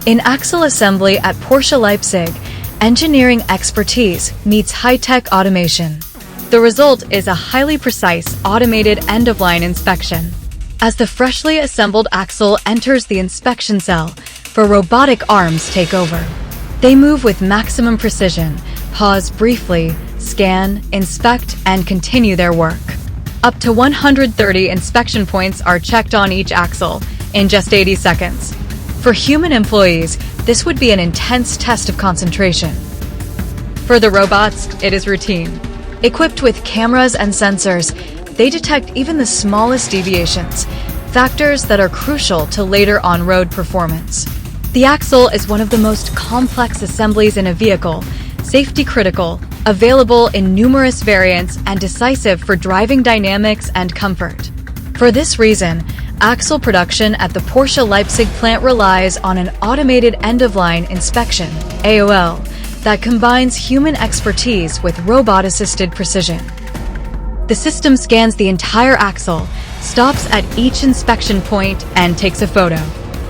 In axle assembly at Porsche Leipzig, engineering expertise meets high-tech automation. The result is a highly precise, automated end-of-line inspection. As the freshly assembled axle enters the inspection cell, robotic arms take over. They move with maximum precision, pause briefly, scan, inspect, and continue their work. Up to 130 inspection points are checked on each axle in just 80 seconds. For human employees, this would be an intense test of concentration. For the robots, it is routine. Equipped with cameras and sensors, they detect even the smallest deviations, factors that are crucial to later on-road performance. The axle is one of the most complex assemblies in a vehicle, safety critical, available in numerous variants, and decisive for driving dynamics and comfort. For this reason, axle production at the Porsche Leipzig plant relies on an automated end-of-line inspection (AOL) that combines human expertise with robot-assisted precision. The system scans the entire axle, stops at each inspection point, and takes a photo.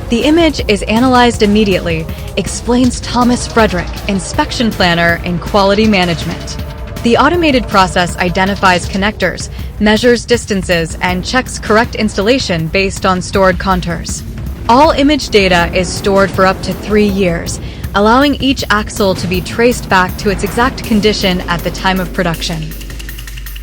The image is analyzed immediately, explains Thomas Frederick, inspection planner in quality management. The automated process identifies connectors, measures distances, and checks correct installation based on stored contours. All image data is stored for up to 3 years, allowing each axle to be traced back to its exact condition at the time of production.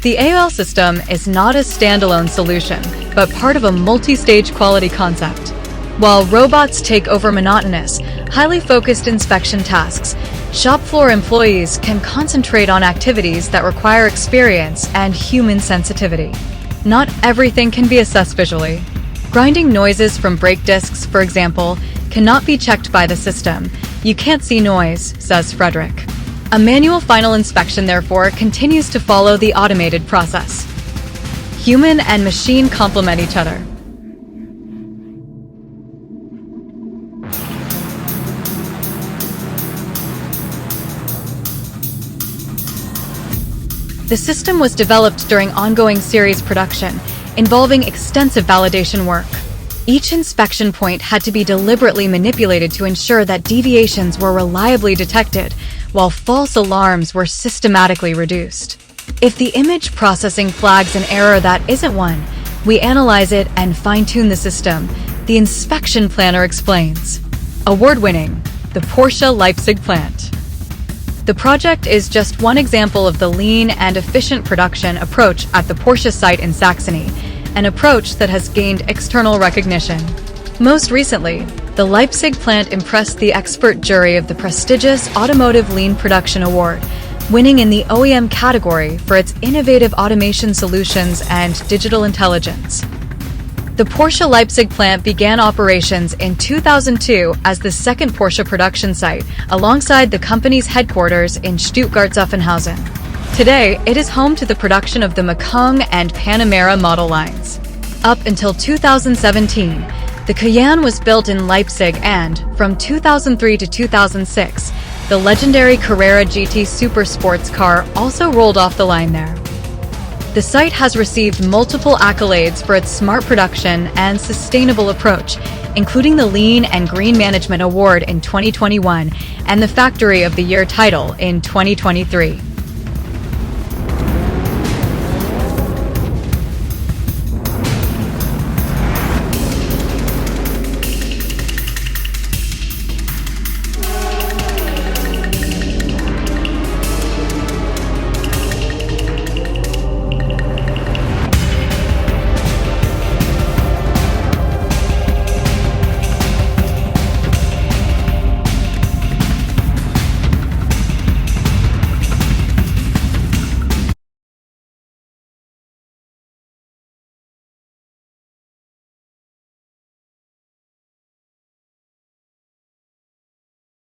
The AOL system is not a standalone solution, but part of a multi-stage quality concept. While robots take over monotonous, highly focused inspection tasks, shop floor employees can concentrate on activities that require experience and human sensitivity. Not everything can be assessed visually. Grinding noises from brake discs, for example, cannot be checked by the system. You can't see noise, says Frederick. A manual final inspection, therefore, continues to follow the automated process. Human and machine complement each other. The system was developed during ongoing series production, involving extensive validation work. Each inspection point had to be deliberately manipulated to ensure that deviations were reliably detected, while false alarms were systematically reduced. If the image processing flags an error that isn't one, we analyze it and fine-tune the system, the inspection planner explains. Award-winning, the Porsche Leipzig plant. The project is just one example of the lean and efficient production approach at the Porsche site in Saxony, an approach that has gained external recognition. Most recently, the Leipzig plant impressed the expert jury of the prestigious Automotive Lean Production Award, winning in the OEM category for its innovative automation solutions and digital intelligence. The Porsche Leipzig plant began operations in 2002 as the second Porsche production site, alongside the company's headquarters in Stuttgart-Zuffenhausen. Today, it is home to the production of the Mekong and Panamera model lines. Up until 2017, the Cayenne was built in Leipzig, and, from 2003 to 2006, the legendary Carrera GT super sports car also rolled off the line there. The site has received multiple accolades for its smart production and sustainable approach, including the Lean and Green Management Award in 2021 and the Factory of the Year title in 2023.